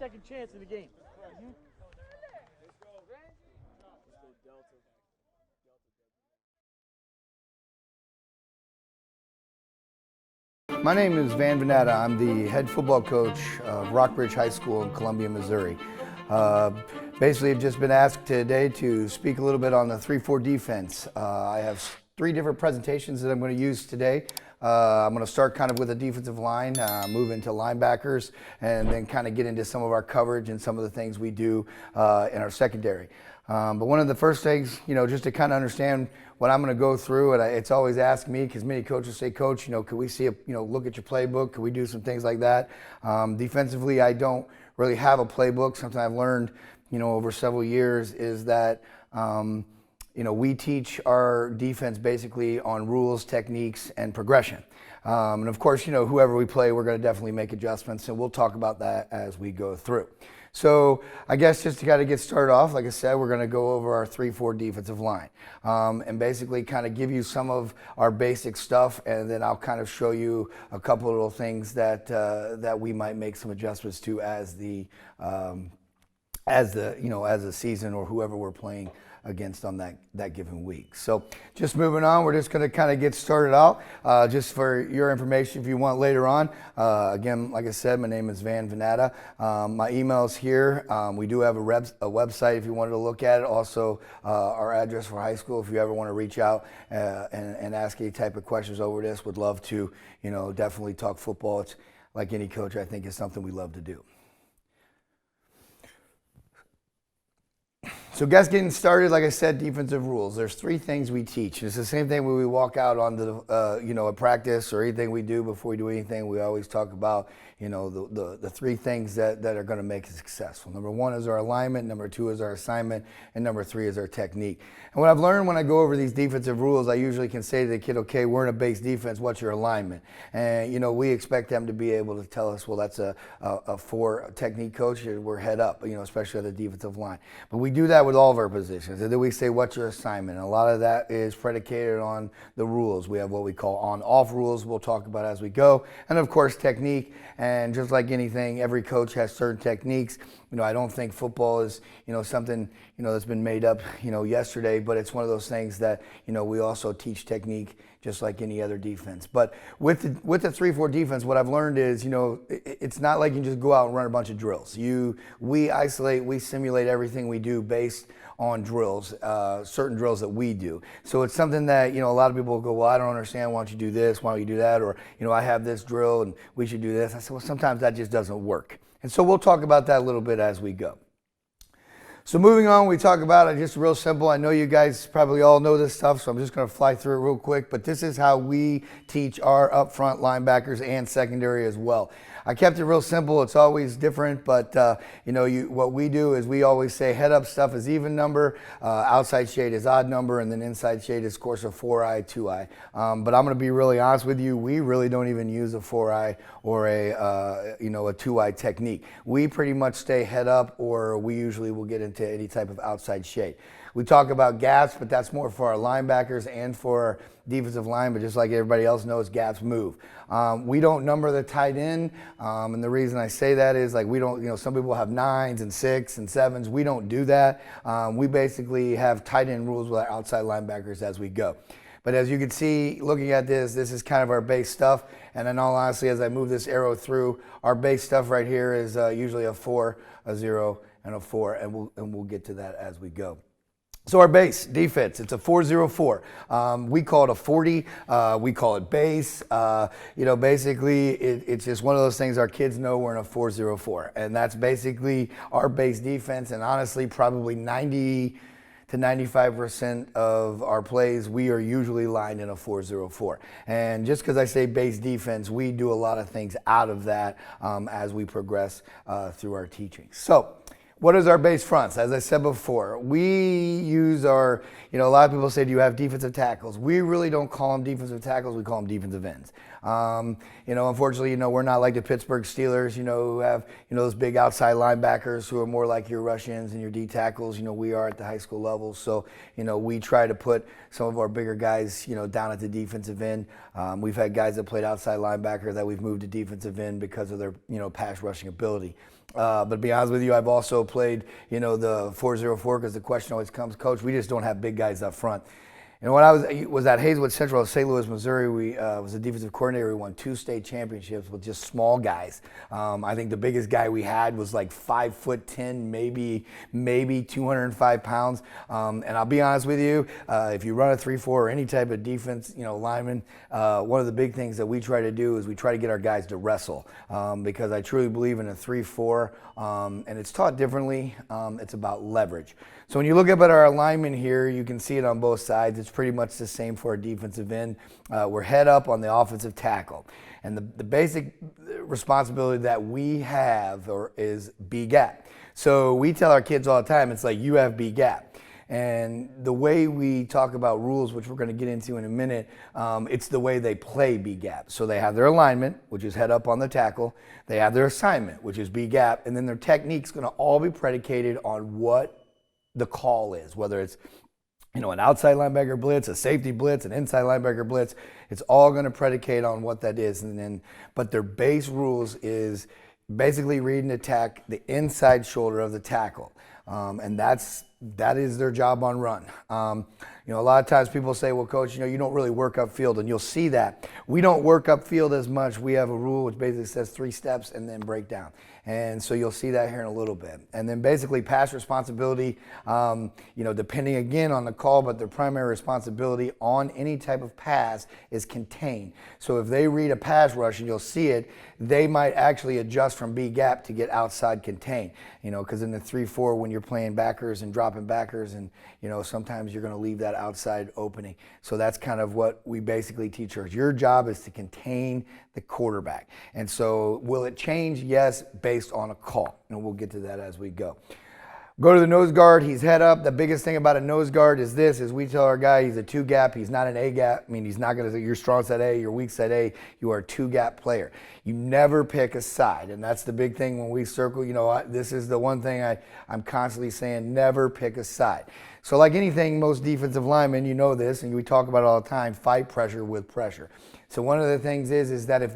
second chance in the game. My name is Vanatta. I'm the head football coach of Rockbridge High School in Columbia, Missouri. Basically, I've just been asked today to speak a little bit on the 3-4 defense. I have 3 different presentations that I'm going to use today. I'm going to start kind of with the defensive line, move into linebackers, and then kind of get into some of our coverage and some of the things we do in our secondary. But one of the first things, just to kind of understand what I'm going to go through, and it's always asked me, because many coaches say, Coach, could we see look at your playbook? Could we do some things like that? Defensively, I don't really have a playbook. Something I've learned, over several years is that, we teach our defense basically on rules, techniques, and progression. And of course, whoever we play, we're going to definitely make adjustments, and we'll talk about that as we go through. So I guess just to kind of get started off, like I said, we're going to go over our 3-4 defensive line and basically kind of give you some of our basic stuff, and then I'll kind of show you a couple of little things that that we might make some adjustments to as the season or whoever we're playing against on that given week. So just moving on, we're just going to kind of get started out. Just for your information if you want later on. Again, like I said, my name is Vanatta. My email's here. We do have a website if you wanted to look at it. Also, our address for high school if you ever want to reach out and ask any type of questions over this. Would love to, definitely talk football. It's like any coach, I think it's something we love to do. So guys, getting started, like I said, defensive rules. There's 3 things we teach. It's the same thing when we walk out onto a practice or anything we do before we do anything. We always talk about, the 3 things that are going to make it successful. Number 1 is our alignment. Number 2 is our assignment. And number 3 is our technique. And what I've learned when I go over these defensive rules, I usually can say to the kid, okay, we're in a base defense. What's your alignment? And, we expect them to be able to tell us, well, that's a 4 technique coach. We're head up, especially at the defensive line. But we do that with all of our positions. And then we say, what's your assignment? And a lot of that is predicated on the rules. We have what we call on-off rules we'll talk about as we go. And of course, technique. And just like anything, every coach has certain techniques. I don't think football is, something, that's been made up, yesterday, but it's one of those things that, we also teach technique just like any other defense. But with the 3-4 defense, what I've learned is, it's not like you can just go out and run a bunch of drills. We isolate, we simulate everything we do based on drills, certain drills that we do. So it's something that, a lot of people will go, well, I don't understand. Why don't you do this? Why don't you do that? Or, I have this drill and we should do this. I said, well, sometimes that just doesn't work. And so we'll talk about that a little bit as we go. So moving on, we talk about it just real simple. I know you guys probably all know this stuff, so I'm just going to fly through it real quick. But this is how we teach our up-front linebackers and secondary as well. I kept it real simple. It's always different, but what we do is we always say head-up stuff is even number, outside shade is odd number, and then inside shade is, of course, a 4-eye, 2-eye. But I'm going to be really honest with you. We really don't even use a 4-eye or a 2-eye technique. We pretty much stay head-up, or we usually will get into any type of outside shade. We talk about gaps, but that's more for our linebackers and for our defensive line, but just like everybody else knows, gaps move. We don't number the tight end, and the reason I say that is like we don't, some people have 9s and 6s and 7s. We don't do that. We basically have tight end rules with our outside linebackers as we go. But as you can see, looking at this is kind of our base stuff. And in all honesty, as I move this arrow through, our base stuff right here is usually a 4, a 0, and a 4, and we'll get to that as we go. So our base defense, it's a 4-0-4. We call it a 40. We call it base. Basically, it's just one of those things our kids know we're in a 4-0-4. And that's basically our base defense. And honestly, probably 90 to 95% of our plays, we are usually lined in a 4-0-4. And just because I say base defense, we do a lot of things out of that as we progress through our teaching. So what is our base fronts? As I said before, we use our, a lot of people say, do you have defensive tackles? We really don't call them defensive tackles, we call them defensive ends. Unfortunately, we're not like the Pittsburgh Steelers, who have, those big outside linebackers who are more like your rush-ins and your D tackles. We are at the high school level. So, we try to put some of our bigger guys, down at the defensive end. We've had guys that played outside linebacker that we've moved to defensive end because of their, pass rushing ability. But to be honest with you, I've also played, the 404 because the question always comes, Coach, we just don't have big guys up front. And when I was at Hayeswood Central, St. Louis, Missouri, we was a defensive coordinator. We won 2 state championships with just small guys. I think the biggest guy we had was like 5'10", maybe 205 pounds. And I'll be honest with you, if you run a 3-4 or any type of defense, lineman, one of the big things that we try to do is we try to get our guys to wrestle because I truly believe in a 3-4, and it's taught differently. It's about leverage. So when you look up at our alignment here, you can see it on both sides. It's pretty much the same for our defensive end. We're head up on the offensive tackle. And the basic responsibility that we have is B gap. So we tell our kids all the time, it's like you have B gap. And the way we talk about rules, which we're going to get into in a minute, it's the way they play B gap. So they have their alignment, which is head up on the tackle. They have their assignment, which is B gap. And then their technique's going to all be predicated on what the call is, whether it's an outside linebacker blitz, a safety blitz, an inside linebacker blitz. It's all going to predicate on what that is. But their base rules is basically read and attack the inside shoulder of the tackle, and that is their job on run. A lot of times people say, well, Coach, you don't really work upfield, and you'll see that. We don't work upfield as much. We have a rule which basically says 3 steps and then break down. And so you'll see that here in a little bit. And then basically pass responsibility, depending again on the call, but their primary responsibility on any type of pass is contain. So if they read a pass rush and you'll see it, they might actually adjust from B gap to get outside contain. Because in the 3-4, when you're playing backers and dropping backers, and sometimes you're going to leave that outside opening. So that's kind of what we basically teach her. Your job is to contain the quarterback. And so will it change? Yes, based on a call. And we'll get to that as we go. Go to the nose guard. He's head up. The biggest thing about a nose guard is we tell our guy he's a 2 gap. He's not an A gap. I mean, he's not going to say you're strong side A, you're weak side A. You are a 2 gap player. You never pick a side. And that's the big thing when we circle. This is the one thing I'm constantly saying, never pick a side. So like anything, most defensive linemen, this, and we talk about it all the time, fight pressure with pressure. So one of the things is that if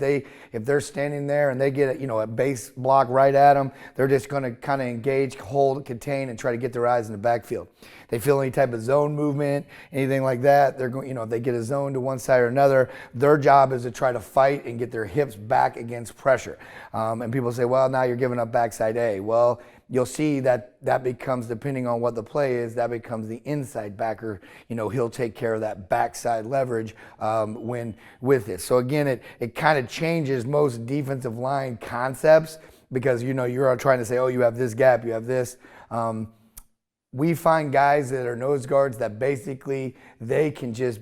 they're standing there and they get a base block right at them, they're just going to kind of engage, hold, contain, and try to get their eyes in the backfield. They feel any type of zone movement, anything like that, they're going, if they get a zone to one side or another, their job is to try to fight and get their hips back against pressure. And people say, well, now you're giving up backside A. Well, you'll see that becomes, depending on what the play is, that becomes the inside backer. He'll take care of that backside leverage when with it. So again, it kind of changes most defensive line concepts because, you're trying to say, oh, you have this gap, you have this. We find guys that are nose guards that they can just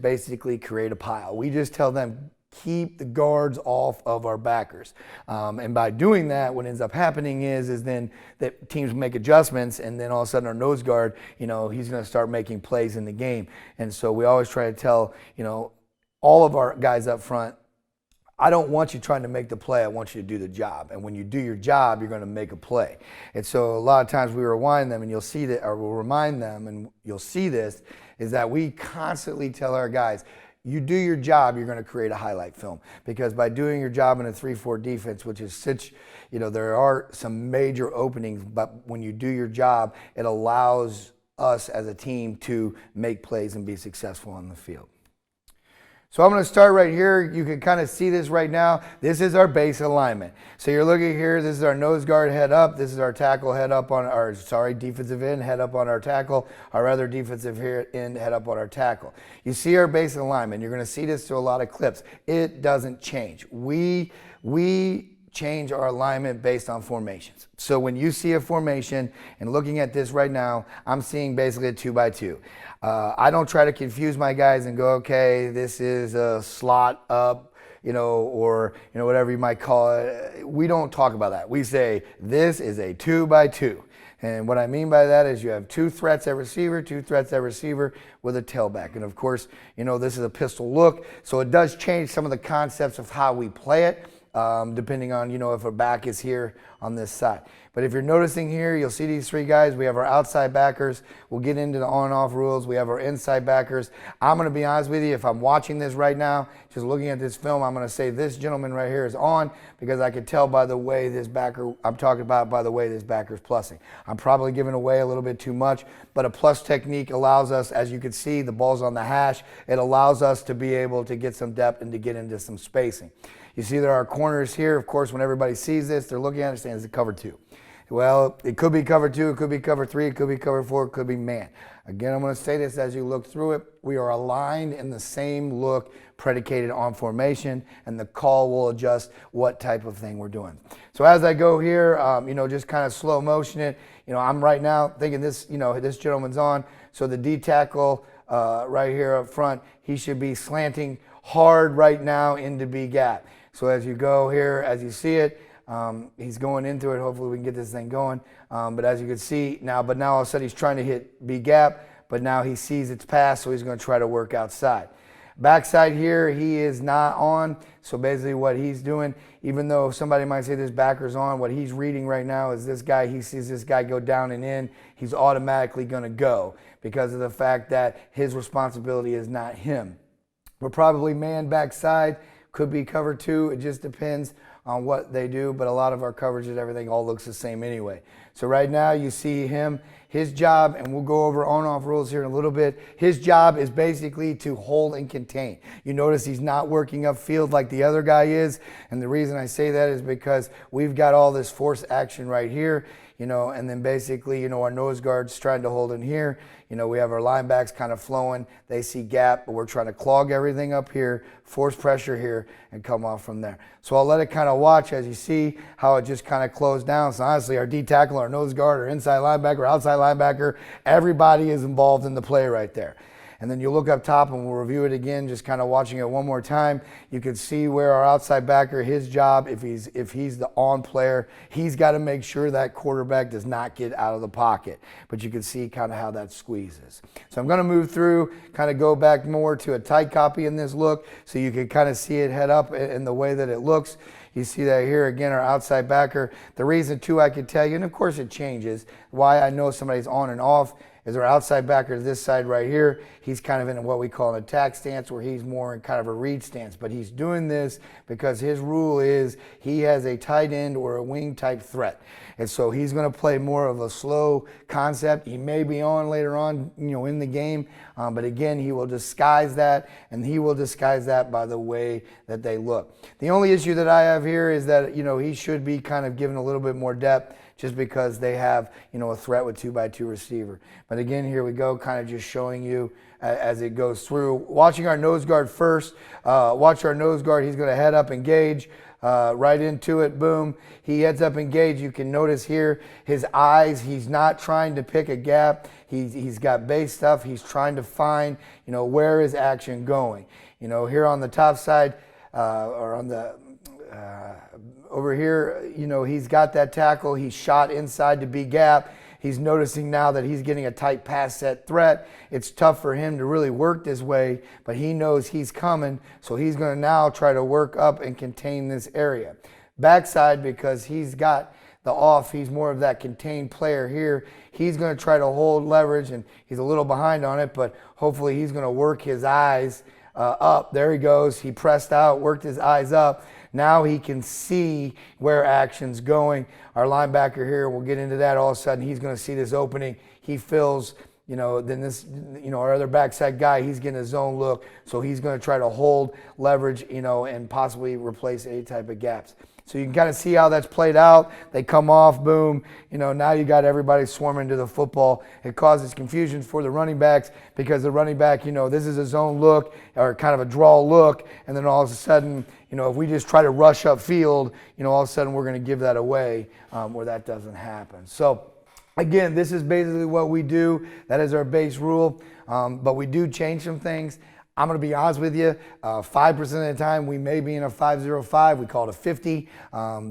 create a pile. We just tell them, keep the guards off of our backers. And by doing that, what ends up happening is then that teams make adjustments, and then all of a sudden our nose guard, he's going to start making plays in the game. And so we always try to tell, all of our guys up front, I don't want you trying to make the play. I want you to do the job. And when you do your job, you're going to make a play. And so a lot of times we rewind them, and you'll see that, or we'll remind them, and you'll see this, is that we constantly tell our guys, you do your job, you're going to create a highlight film. Because by doing your job in a 3-4 defense, which is such, there are some major openings, but when you do your job, it allows us as a team to make plays and be successful on the field. So I'm going to start right here. You can kind of see this right now. This is our base alignment. So you're looking here, this is our nose guard head up. This is our tackle head up on our, defensive end head up on our tackle. Our other defensive end head up on our tackle. You see our base alignment. You're going to see this through a lot of clips. It doesn't change. We change our alignment based on formations. So when you see a formation, and looking at this right now, I'm seeing basically a 2x2. I don't try to confuse my guys and go, okay, this is a slot up, or whatever you might call it. We don't talk about that. We say this is a 2x2. And what I mean by that is you have 2 threats at receiver, 2 threats at receiver with a tailback. And of course, this is a pistol look, so it does change some of the concepts of how we play it, depending on, if a back is here on this side. But if you're noticing here, you'll see these 3 guys. We have our outside backers. We'll get into the on-off rules. We have our inside backers. I'm going to be honest with you, if I'm watching this right now, just looking at this film, I'm going to say this gentleman right here is on, because I could tell by the way this backer, I'm talking about by the way this backer is plussing. I'm probably giving away a little bit too much, but a plus technique allows us, as you can see, the ball's on the hash. It allows us to be able to get some depth and to get into some spacing. You see there are corners here. Of course, when everybody sees this, they're looking at it saying, is it cover 2? Well, it could be cover 2, it could be cover 3, it could be cover 4, it could be man. Again, I'm going to say this as you look through it. We are aligned in the same look predicated on formation, and the call will adjust what type of thing we're doing. So as I go here, just kind of slow motion it. I'm right now thinking this, this gentleman's on. So the D tackle right here up front, he should be slanting hard right now into B gap. So as you go here, as you see it, he's going into it. Hopefully we can get this thing going. But as you can see now, all of a sudden he's trying to hit B gap, but now he sees it's passed, so he's going to try to work outside. Backside here, he is not on. So basically what he's doing, even though somebody might say this backer's on, what he's reading right now is this guy, he sees this guy go down and in, he's automatically going to go because of the fact that his responsibility is not him. We're probably man backside, could be cover 2, it just depends on what they do, but a lot of our coverage and everything all looks the same anyway. So right now you see him, his job, and we'll go over on-off rules here in a little bit, his job is basically to hold and contain. You notice he's not working upfield like the other guy is, and the reason I say that is because we've got all this force action right here, and then basically, our nose guard's trying to hold in here. We have our linebacks kind of flowing. They see gap, but we're trying to clog everything up here, force pressure here, and come off from there. So I'll let it kind of watch as you see how it just kind of closed down. So honestly, our D tackle, our nose guard, our inside linebacker, outside linebacker, everybody is involved in the play right there. And then you look up top and we'll review it again, just kind of watching it one more time. You can see where our outside backer, his job, if he's the on player, he's got to make sure that quarterback does not get out of the pocket. But you can see kind of how that squeezes. So I'm going to move through, kind of go back more to a tight copy in this look so you can kind of see it head up in the way that it looks. You see that here again, our outside backer. The reason too I could tell you, and of course it changes, why I know somebody's on and off is our outside backer to this side right here. He's kind of in what we call an attack stance, where he's more in kind of a read stance. But he's doing this because his rule is he has a tight end or a wing type threat. And so he's going to play more of a slow concept. He may be on later on, in the game. But again, he will disguise that, and he will disguise that by the way that they look. The only issue that I have here is that, he should be kind of given a little bit more depth, just because they have, a threat with 2x2 receiver. But again, here we go, kind of just showing you as it goes through. Watching our nose guard first. Watch our nose guard. He's going to head up, engage, right into it, boom. He heads up, engage. You can notice here his eyes. He's not trying to pick a gap. He's got base stuff. He's trying to find, where is action going. Here on the top side, or on the over here, he's got that tackle. He's shot inside to B gap. He's noticing now that he's getting a tight pass set threat. It's tough for him to really work this way, but he knows he's coming, so he's going to now try to work up and contain this area. Backside, because he's got the off, he's more of that contained player here. He's going to try to hold leverage, and he's a little behind on it, but hopefully he's going to work his eyes up. There he goes. He pressed out, worked his eyes up. Now he can see where action's going. Our linebacker here, we'll get into that, all of a sudden he's going to see this opening. He feels, then this, our other backside guy, he's getting a zone look. So he's going to try to hold leverage, and possibly replace any type of gaps. So you can kind of see how that's played out. They come off, boom. Now you got everybody swarming to the football. It causes confusion for the running backs because the running back, this is a zone look or kind of a draw look. And then all of a sudden, if we just try to rush upfield, all of a sudden we're going to give that away where that doesn't happen. So again, this is basically what we do. That is our base rule. But we do change some things. I'm going to be honest with you, 5% of the time we may be in a 5-0-5. We call it a 50.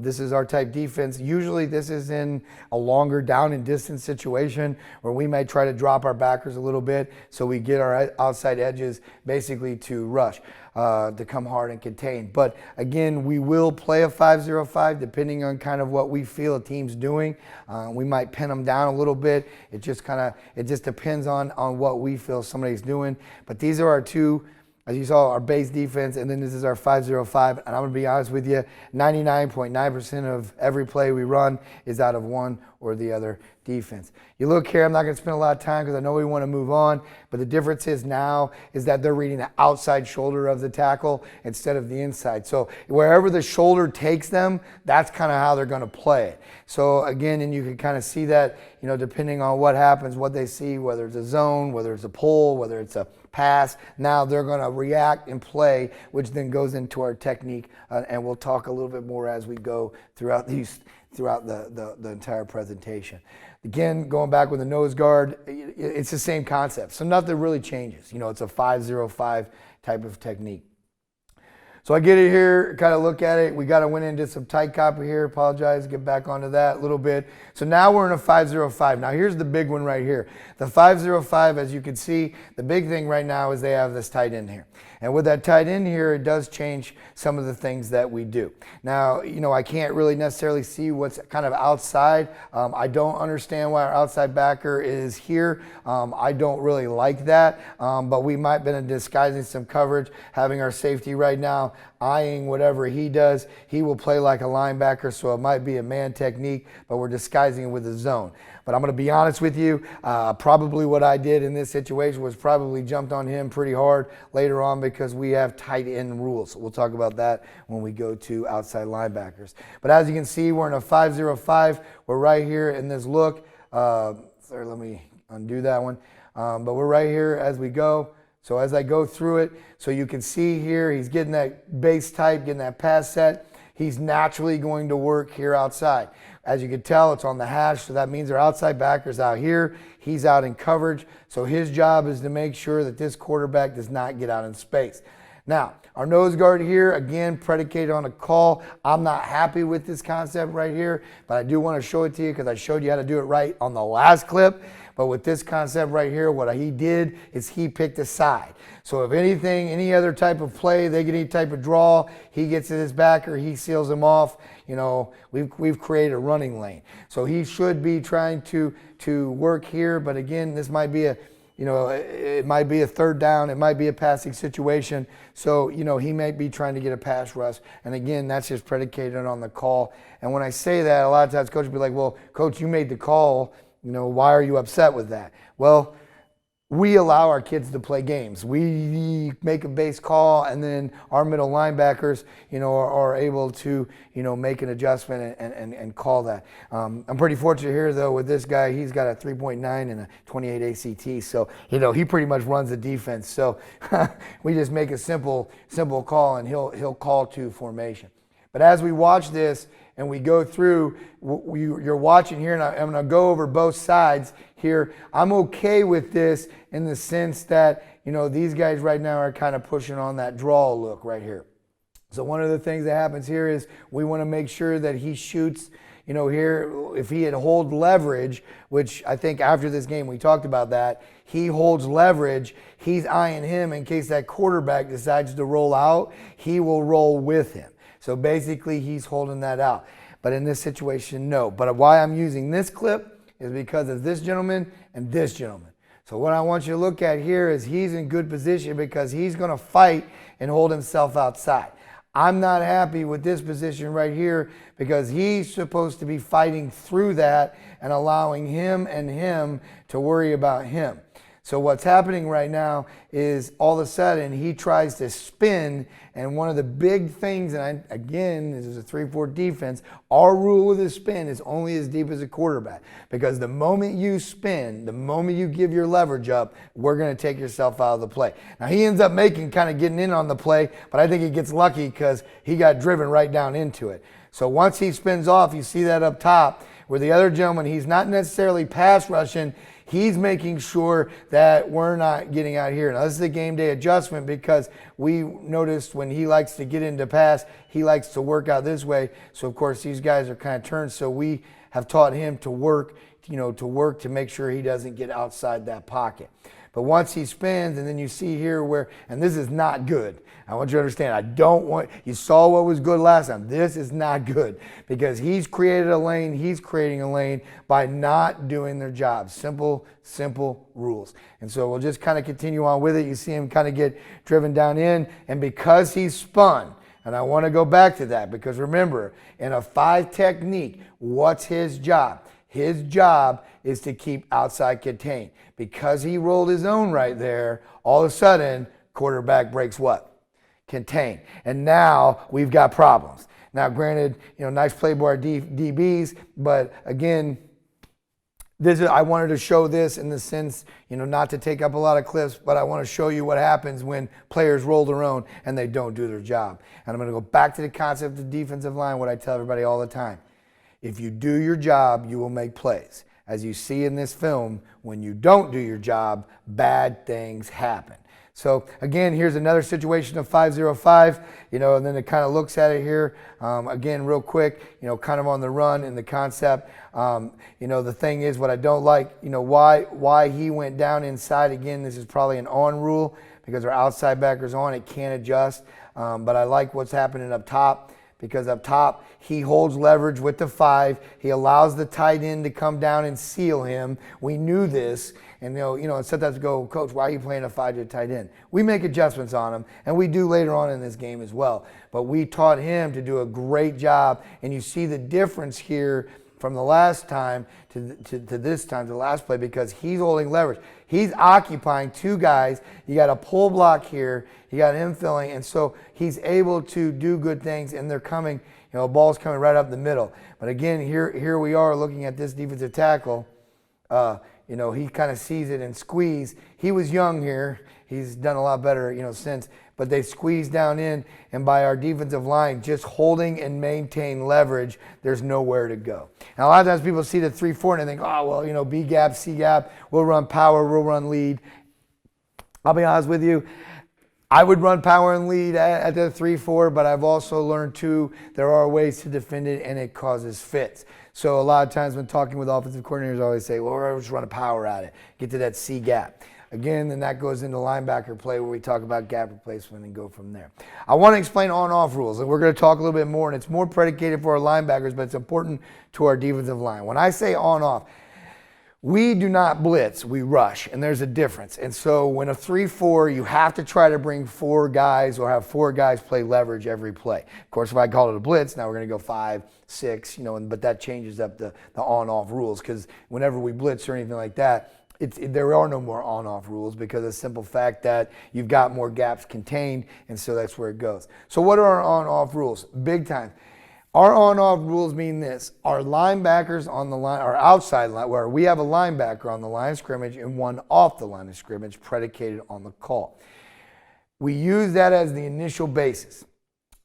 This is our type defense. Usually this is in a longer down and distance situation where we might try to drop our backers a little bit so we get our outside edges basically to rush, to come hard and contain. But again, we will play a 5-0-5 depending on kind of what we feel a team's doing. We might pin them down a little bit. It just depends on what we feel somebody's doing. But these are our two, as you saw, our base defense, and then this is our 5-0-5. And I'm going to be honest with you, 99.9% of every play we run is out of one or the other defense. You look here, I'm not going to spend a lot of time because I know we want to move on, but the difference is now is that they're reading the outside shoulder of the tackle instead of the inside. So wherever the shoulder takes them, that's kind of how they're going to play it. So again, and you can kind of see that, you know, depending on what happens, what they see, whether it's a zone, whether it's a pull, whether it's a pass, now they're going to react and play, which then goes into our technique, and we'll talk a little bit more as we go throughout the entire presentation. Again, going back with the nose guard, it's the same concept. So nothing really changes. You know, it's a 5-0-5 type of technique. So I get it here, kind of look at it. We got to went into some tight copy here. Apologize, get back onto that a little bit. So now we're in a 5-0-5. Now here's the big one right here. The 5-0-5, as you can see, the big thing right now is they have this tight end here. And with that tight end here, it does change some of the things that we do. Now, you know, I can't really necessarily see what's kind of outside. I don't understand why our outside backer is here. I don't really like that, but we might have been disguising some coverage, having our safety right now eyeing whatever he does. He will play like a linebacker, so it might be a man technique, but we're disguising it with a zone. But I'm going to be honest with you, probably what I did in this situation was probably jumped on him pretty hard later on because we have tight end rules. So we'll talk about that when we go to outside linebackers. But as you can see, we're in a 5-0-5. We're right here in this look. Sorry, let me undo that one. But we're right here as we go. So as I go through it, so you can see here, he's getting that base type, getting that pass set. He's naturally going to work here outside. As you can tell, it's on the hash, so that means our outside backer's out here. He's out in coverage, so his job is to make sure that this quarterback does not get out in space. Now, our nose guard here, again, predicated on a call. I'm not happy with this concept right here, but I do want to show it to you because I showed you how to do it right on the last clip. But with this concept right here, what he did is he picked a side. So if anything, any other type of play, they get any type of draw, he gets to his backer, he seals him off. You know, we've created a running lane. So he should be trying to work here. But again, this might be it might be a third down. It might be a passing situation. So, you know, he might be trying to get a pass rush. And again, that's just predicated on the call. And when I say that, a lot of times coach will be like, well, coach, you made the call. You know, why are you upset with that? Well, we allow our kids to play games. We make a base call, and then our middle linebackers, you know, are able to, you know, make an adjustment and call that. I'm pretty fortunate here, though, with this guy. He's got a 3.9 and a 28 ACT, so, you know, he pretty much runs the defense. So we just make a simple call, and he'll call to formation. But as we watch this and we go through, you're watching here, and I'm going to go over both sides here. I'm okay with this in the sense that, you know, these guys right now are kind of pushing on that draw look right here. So one of the things that happens here is we want to make sure that he shoots, you know, here, if he had hold leverage, which I think after this game we talked about that, he holds leverage, he's eyeing him in case that quarterback decides to roll out, he will roll with him. So basically he's holding that out. But in this situation, no. But why I'm using this clip is because of this gentleman and this gentleman. So what I want you to look at here is he's in good position because he's going to fight and hold himself outside. I'm not happy with this position right here because he's supposed to be fighting through that and allowing him to worry about him. So what's happening right now is all of a sudden he tries to spin, and one of the big things, and again, this is a 3-4 defense, our rule with a spin is only as deep as a quarterback, because the moment you spin, the moment you give your leverage up, we're going to take yourself out of the play. Now he ends up getting in on the play, but I think he gets lucky because he got driven right down into it. So once he spins off, you see that up top, where the other gentleman, he's not necessarily pass rushing, he's making sure that we're not getting out here. Now, this is a game day adjustment because we noticed when he likes to get into pass, he likes to work out this way. So, of course, these guys are kind of turned. So we have taught him to work, to make sure he doesn't get outside that pocket. But once he spins, and then you see here where, and this is not good. I want you to understand, you saw what was good last time. This is not good because he's created a lane, he's creating a lane by not doing their job. Simple rules. And so we'll just kind of continue on with it. You see him kind of get driven down in, and because he's spun, and I want to go back to that because remember, in a 5 technique, what's his job? His job is to keep outside contained. Because he rolled his own right there, all of a sudden, quarterback breaks what? Contain. And now we've got problems. Now, granted, nice play by our DBs, but again, I wanted to show this in the sense, not to take up a lot of clips, but I want to show you what happens when players roll their own and they don't do their job. And I'm going to go back to the concept of defensive line, what I tell everybody all the time. If you do your job, you will make plays. As you see in this film, when you don't do your job, bad things happen. So again, here's another situation of 5-0-5, and then it kind of looks at it here. Again, real quick, kind of on the run in the concept. The thing is, what I don't like, why he went down inside. Again, this is probably an on rule because our outside backer's on. It can't adjust. But I like what's happening up top. Because up top, he holds leverage with the 5. He allows the tight end to come down and seal him. We knew this. And, and sometimes go, Coach, why are you playing a 5 to a tight end? We make adjustments on him, and we do later on in this game as well. But we taught him to do a great job. And you see the difference here from the last time to this time, to the last play, because he's holding leverage. He's occupying 2 guys. You got a pull block here. You got him filling. And so he's able to do good things, and they're coming, ball's coming right up the middle. But again, here we are looking at this defensive tackle. He kind of sees it and squeeze. He was young here. He's done a lot better, since. But they squeeze down in, and by our defensive line just holding and maintain leverage, there's nowhere to go. Now, a lot of times people see the 3-4 and they think, oh, well, B gap, C gap, we'll run power, we'll run lead. I'll be honest with you, I would run power and lead at the 3-4, but I've also learned too, there are ways to defend it and it causes fits. So a lot of times when talking with offensive coordinators, I always say, well, we'll just run a power at it, get to that C gap. Again, then that goes into linebacker play where we talk about gap replacement and go from there. I want to explain on-off rules, and we're going to talk a little bit more, and it's more predicated for our linebackers, but it's important to our defensive line. When I say on-off, we do not blitz, we rush, and there's a difference. And so when a 3-4, you have to try to bring 4 guys or have 4 guys play leverage every play. Of course, if I call it a blitz, now we're going to go 5, 6, but that changes up the on-off rules, because whenever we blitz or anything like that, there are no more on-off rules because of the simple fact that you've got more gaps contained, and so that's where it goes. So what are our on-off rules? Big time. Our on-off rules mean this. Our linebackers on the line, our outside line, where we have a linebacker on the line of scrimmage and one off the line of scrimmage predicated on the call. We use that as the initial basis.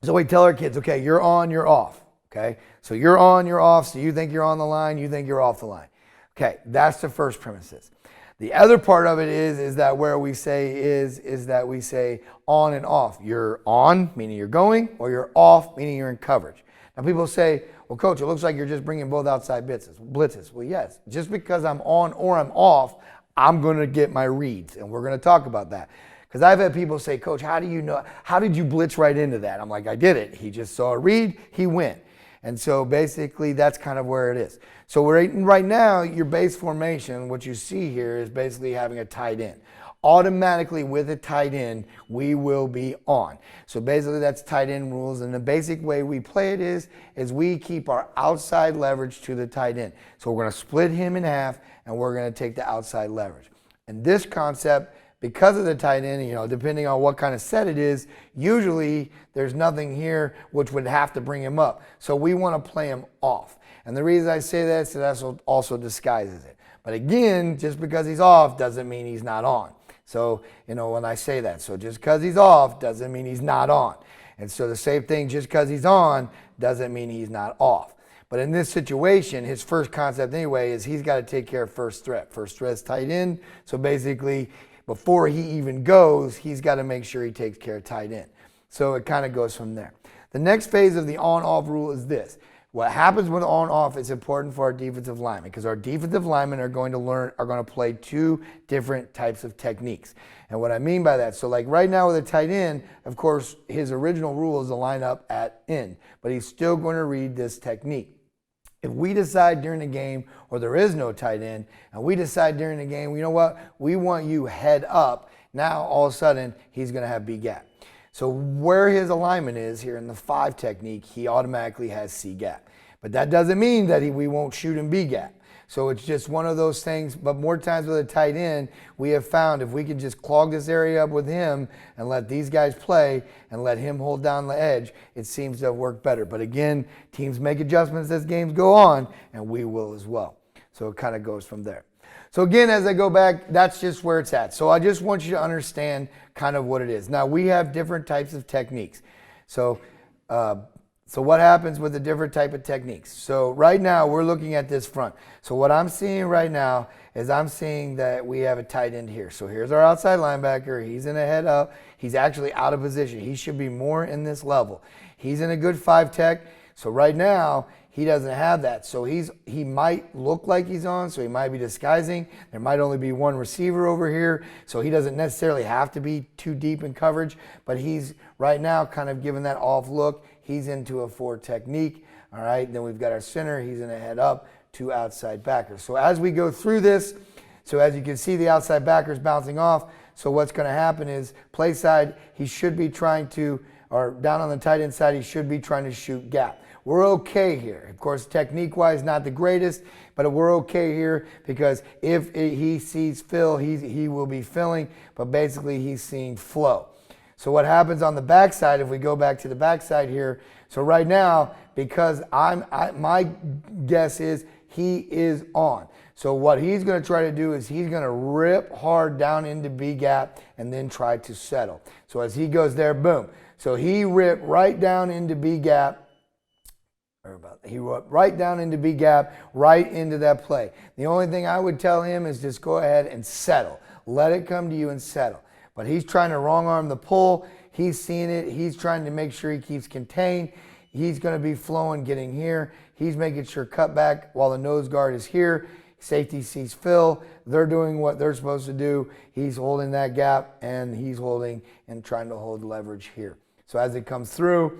So we tell our kids, okay, you're on, you're off. Okay? So you're on, you're off, so you think you're on the line, you think you're off the line. Okay, that's the first premises. The other part of it is that where we say is that we say on and off. You're on, meaning you're going, or you're off, meaning you're in coverage. Now people say, well, Coach, it looks like you're just bringing both outside blitzes. Well, yes, just because I'm on or I'm off, I'm going to get my reads, and we're going to talk about that. Because I've had people say, Coach, how do you know? How did you blitz right into that? I'm like, I did it. He just saw a read, he went. And so basically that's kind of where it is. So right now, your base formation, what you see here is basically having a tight end. Automatically with a tight end, we will be on. So basically that's tight end rules. And the basic way we play it is we keep our outside leverage to the tight end. So we're going to split him in half and we're going to take the outside leverage. And this concept, because of the tight end, depending on what kind of set it is, usually there's nothing here which would have to bring him up. So we want to play him off. And the reason I say that is that also disguises it. But again, just because he's off doesn't mean he's not on. So, when I say that. So just because he's off doesn't mean he's not on. And so the same thing, just because he's on doesn't mean he's not off. But in this situation, his first concept anyway is he's got to take care of first threat. First threat's tight end. So basically, before he even goes, he's got to make sure he takes care of tight end. So it kind of goes from there. The next phase of the on-off rule is this. What happens with on-off is important for our defensive linemen because our defensive linemen are going to play two different types of techniques. And what I mean by that, so like right now with a tight end, of course, his original rule is to line up at end, but he's still going to read this technique. If we decide during the game, or there is no tight end, and we decide during the game, you know what, we want you head up, now all of a sudden he's going to have B gap. So where his alignment is here in the 5 technique, he automatically has C gap. But that doesn't mean that we won't shoot him B gap. So it's just one of those things, but more times with a tight end, we have found if we can just clog this area up with him and let these guys play and let him hold down the edge, it seems to have worked better. But again, teams make adjustments as games go on, and we will as well. So it kind of goes from there. So again, as I go back, that's just where it's at. So I just want you to understand kind of what it is. Now, we have different types of techniques. So what happens with the different type of techniques? So right now, we're looking at this front. So what I'm seeing right now is I'm seeing that we have a tight end here. So here's our outside linebacker. He's in a head up. He's actually out of position. He should be more in this level. He's in a good 5 tech. So right now, he doesn't have that. So he might look like he's on, so he might be disguising. There might only be one receiver over here, so he doesn't necessarily have to be too deep in coverage, but he's right now kind of giving that off look. He's into a 4 technique, all right? Then we've got our center. He's in a head up, 2 outside backers. So as we go through this, so as you can see, the outside backers bouncing off. So what's going to happen is play side, he should be trying to, or down on the tight end side, he should be trying to shoot gap. We're okay here. Of course, technique-wise, not the greatest, but we're okay here because if he sees fill, he will be filling, but basically he's seeing flow. So what happens on the backside, if we go back to the backside here, so right now, because my guess is he is on. So what he's going to try to do is he's going to rip hard down into B gap and then try to settle. So as he goes there, boom. So he ripped right down into B gap. He went right down into B gap, right into that play. The only thing I would tell him is just go ahead and settle. Let it come to you and settle. But he's trying to wrong arm the pull. He's seeing it. He's trying to make sure he keeps contained. He's going to be flowing, getting here. He's making sure cut back while the nose guard is here. Safety sees fill. They're doing what they're supposed to do. He's holding that gap, and he's holding and trying to hold leverage here. So as it comes through,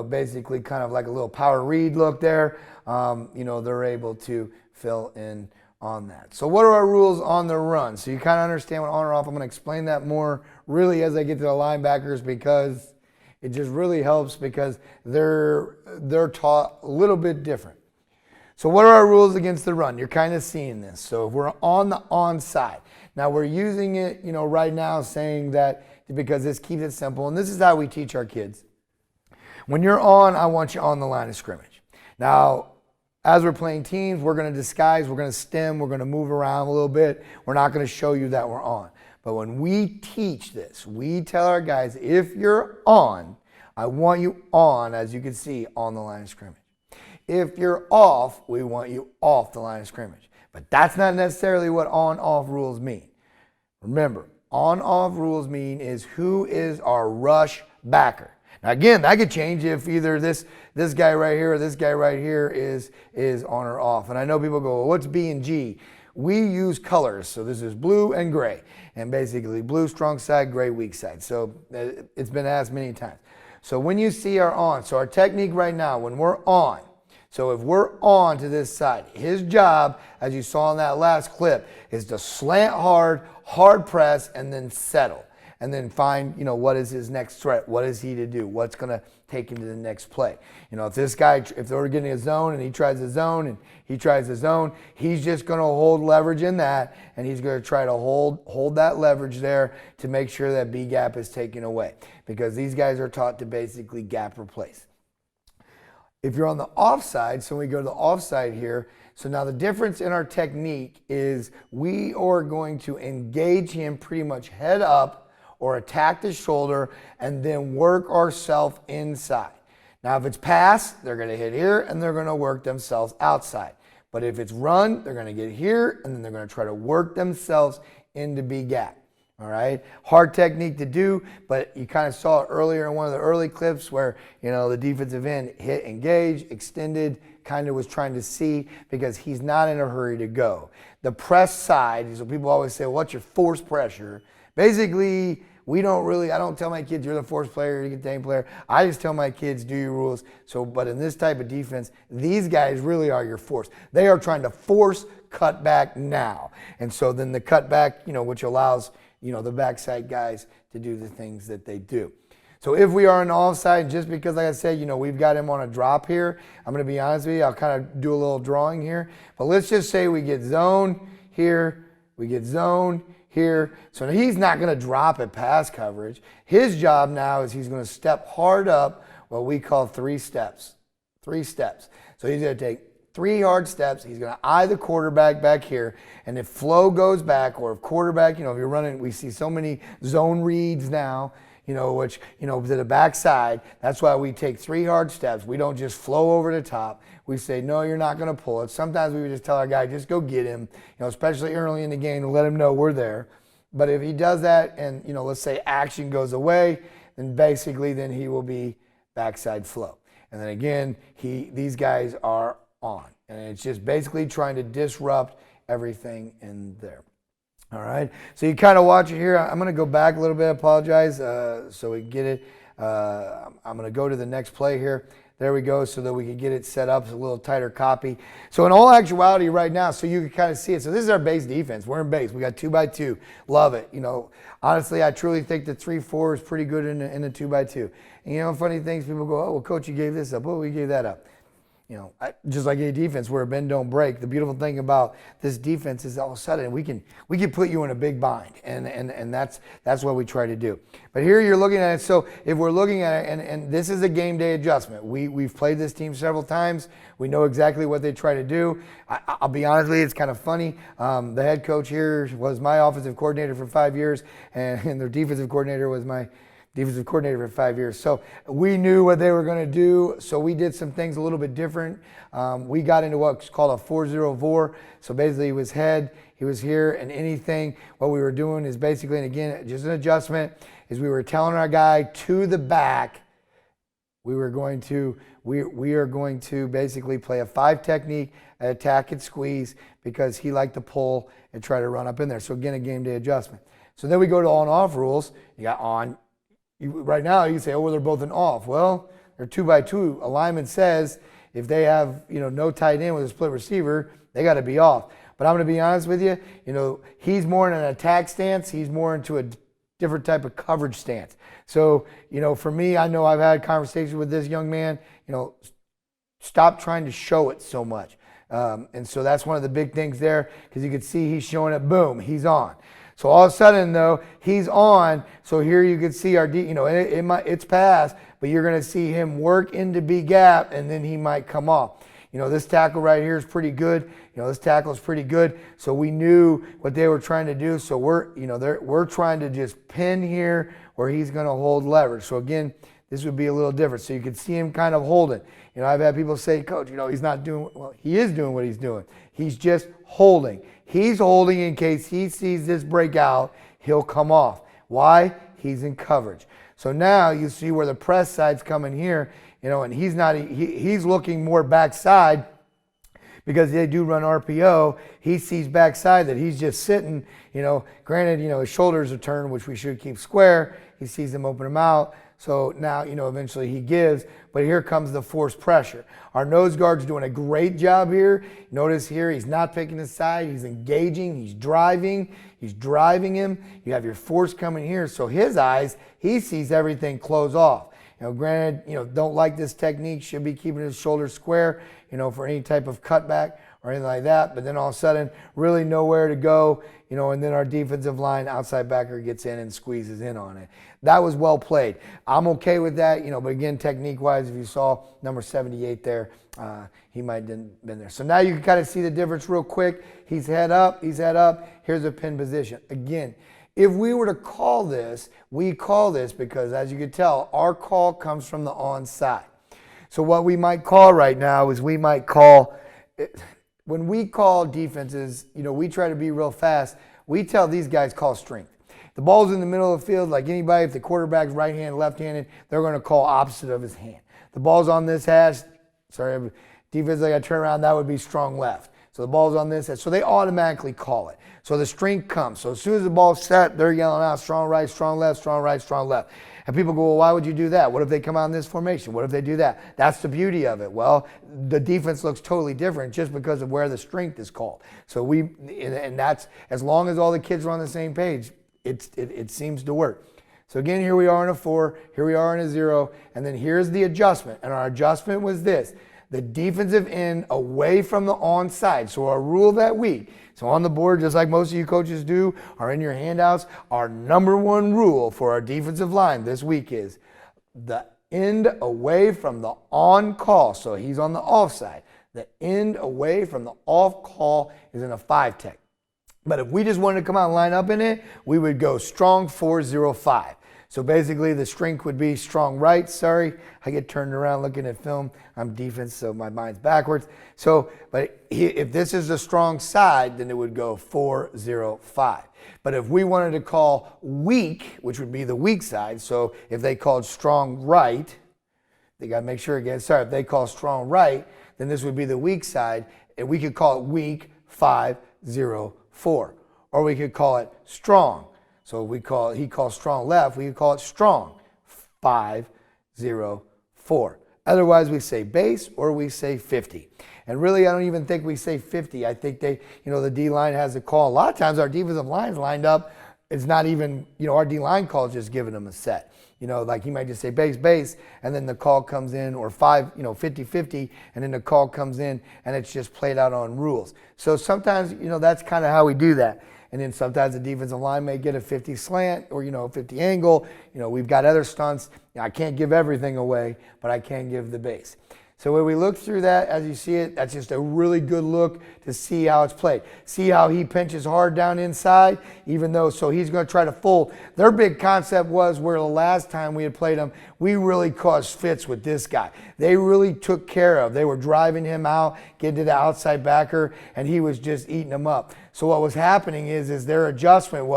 basically kind of like a little power read look there, they're able to fill in on that. So what are our rules on the run? So you kind of understand what on or off. I'm going to explain that more really as I get to the linebackers because it just really helps because they're taught a little bit different. So what are our rules against the run? You're kind of seeing this. So if we're on the onside, now we're using it, right now saying that because this keeps it simple, and this is how we teach our kids. When you're on, I want you on the line of scrimmage. Now, as we're playing teams, we're going to disguise, we're going to stem, we're going to move around a little bit. We're not going to show you that we're on. But when we teach this, we tell our guys, if you're on, I want you on, as you can see, on the line of scrimmage. If you're off, we want you off the line of scrimmage. But that's not necessarily what on-off rules mean. Remember, on-off rules mean is who is our rush backer. Now again, that could change if either this guy right here or this guy right here is on or off. And I know people go, well, what's B and G? We use colors. So this is blue and gray. And basically blue strong side, gray weak side. So it's been asked many times. So when you see our on, so our technique right now, when we're on, so if we're on to this side, his job, as you saw in that last clip, is to slant hard press, and then settle. And then find, what is his next threat? What is he to do? What's going to take him to the next play? If this guy, if they're getting a zone and he tries a zone and he tries a zone, he's just going to hold leverage in that, and he's going to try to hold that leverage there to make sure that B gap is taken away, because these guys are taught to basically gap replace. If you're on the offside, so we go to the offside here, so now the difference in our technique is we are going to engage him pretty much head up or attack the shoulder and then work ourselves inside. Now, if it's pass, they're going to hit here and they're going to work themselves outside. But if it's run, they're going to get here and then they're going to try to work themselves into B gap. All right, hard technique to do, but you kind of saw it earlier in one of the early clips where, you know, the defensive end hit engage, extended, kind of was trying to see because he's not in a hurry to go. The press side, so people always say, what's your force pressure? Basically, I don't tell my kids you're the force player, you're the contain player. I just tell my kids do your rules. So, but in this type of defense, these guys really are your force. They are trying to force cut back now. And so then the cut back, you know, which allows, you know, the backside guys to do the things that they do. So if we are on the offside, just because, like I said, you know, we've got him on a drop here, I'm going to be honest with you, I'll kind of do a little drawing here. But let's just say we get zone here, we get zone here. So he's not going to drop at pass coverage. His job now is he's going to step hard up what we call 3 steps. 3 steps. So he's going to take 3 hard steps. He's going to eye the quarterback back here. And if flow goes back, or if quarterback, you know, if you're running, we see so many zone reads now, you know, which, you know, to the backside. That's why we take 3 hard steps. We don't just flow over the top. We say, no, you're not going to pull it. Sometimes we would just tell our guy, just go get him, you know, especially early in the game, to let him know we're there. But if he does that and, you know, let's say action goes away, then basically then he will be backside flow. And then again, these guys are on. And it's just basically trying to disrupt everything in there. All right. So you kind of watch it here. I'm going to go back a little bit. I apologize so we can get it. I'm going to go to the next play here. There we go, so that we can get it set up. It's a little tighter copy. So in all actuality right now, so you can kind of see it. So this is our base defense. We're in base. We got 2x2. Love it. You know, honestly, I truly think the 3-4 is pretty good in a 2x2. And you know, funny things, people go, oh, well, coach, you gave this up. Oh, we gave that up. You know, just like a defense where a bend don't break. The beautiful thing about this defense is all of a sudden we can put you in a big bind, and that's what we try to do. But here you're looking at it. So if we're looking at it, and this is a game day adjustment. We've played this team several times. We know exactly what they try to do. I'll be honest with you, it's kind of funny. The head coach here was my offensive coordinator for 5 years, and their defensive coordinator was my defensive coordinator for 5 years. So we knew what they were going to do. So we did some things a little bit different. We got into what's called a 4-0-4. So basically he was head, he was here, and anything. What we were doing is basically, and again, just an adjustment, is we were telling our guy to the back, we are going to basically play a 5 technique, attack and squeeze, because he liked to pull and try to run up in there. So again, a game day adjustment. So then we go to on-off rules. You got on. Right now, you can say, oh, well, they're both an off. Well, they're 2x2. Alignment says if they have, you know, no tight end with a split receiver, they got to be off. But I'm going to be honest with you, you know, he's more in an attack stance. He's more into a different type of coverage stance. So, you know, for me, I know I've had conversations with this young man, you know, stop trying to show it so much. And so that's one of the big things there, because you can see he's showing it, boom, he's on. So all of a sudden, though, he's on. So here you can see our, you know, it's pass, but you're going to see him work into B gap, and then he might come off. You know, this tackle right here is pretty good. You know, this tackle is pretty good. So we knew what they were trying to do. So we're trying to just pin here where he's going to hold leverage. So again, this would be a little different. So you can see him kind of holding. You know, I've had people say, Coach, you know, he's not doing, well, he is doing what he's doing. He's just holding. He's holding in case he sees this breakout, he'll come off. Why? He's in coverage. So now you see where the press side's coming here, you know, and he's looking more backside, because they do run RPO. He sees backside that he's just sitting, you know, granted, you know, his shoulders are turned, which we should keep square. He sees them open them out. So now, you know, eventually he gives, but here comes the forced pressure. Our nose guard's doing a great job here. Notice here, he's not picking his side. He's engaging. He's driving him. You have your force coming here. So his eyes, he sees everything close off. You know, granted, you know, don't like this technique, should be keeping his shoulders square, you know, for any type of cutback or anything like that. But then all of a sudden, really nowhere to go, you know, and then our defensive line outside backer gets in and squeezes in on it. That was well played. I'm okay with that, you know, but again, technique-wise, if you saw number 78 there, he might have been there. So now you can kind of see the difference real quick. He's head up. Here's a pin position. Again, if we were to call this, we call this because, as you can tell, our call comes from the onside. So what we might call right now is we might call, when we call defenses, we try to be real fast. We tell these guys call strength. The ball's in the middle of the field, like anybody, if the quarterback's right-handed, left-handed, they're going to call opposite of his hand. The ball's on this hash, defense, I got to turn around, that would be strong left. So the ball's on this hash. So they automatically call it. So the strength comes. So as soon as the ball's set, they're yelling out strong right, strong left, strong right, strong left. And people go, well, why would you do that? What if they come out in this formation? What if they do that? That's the beauty of it. Well, the defense looks totally different just because of where the strength is called. So and that's, as long as all the kids are on the same page, it seems to work. So again, here we are in a 4, here we are in a 0, and then here's the adjustment. And our adjustment was this: the defensive end away from the onside. So our rule that week, so on the board, just like most of you coaches do, or in your handouts, our number 1 rule for our defensive line this week is the end away from the on call. So he's on the offside. The end away from the off call is in a 5-tech. But if we just wanted to come out and line up in it, we would go strong 4-0-5. So basically the strength would be strong right. Sorry, I get turned around looking at film. I'm defense, so my mind's backwards. So, but if this is the strong side, then it would go 4-0-5. But if we wanted to call weak, which would be the weak side, so if they called strong right, they got to make sure again, sorry, if they call strong right, then this would be the weak side, and we could call it weak 5-0-4. Or we could call it strong. So he calls strong left, we could call it strong 5-0-4. Otherwise, we say base or we say 50. And really, I don't even think we say 50. I think the D-line has a call. A lot of times our defensive line's lined up. It's not even, our D-line call is just giving them a set. Like he might just say base, and then the call comes in, or 50-50, and then the call comes in, and it's just played out on rules. So sometimes, that's kind of how we do that. And then sometimes the defensive line may get a 50 slant or, 50 angle. We've got other stunts. I can't give everything away, but I can give the base. So when we look through that, as you see it, that's just a really good look to see how it's played. See how he pinches hard down inside, so he's going to try to fold. Their big concept was where the last time we had played him, we really caused fits with this guy. They really took care of. They were driving him out, getting to the outside backer, and he was just eating them up. So what was happening is their adjustment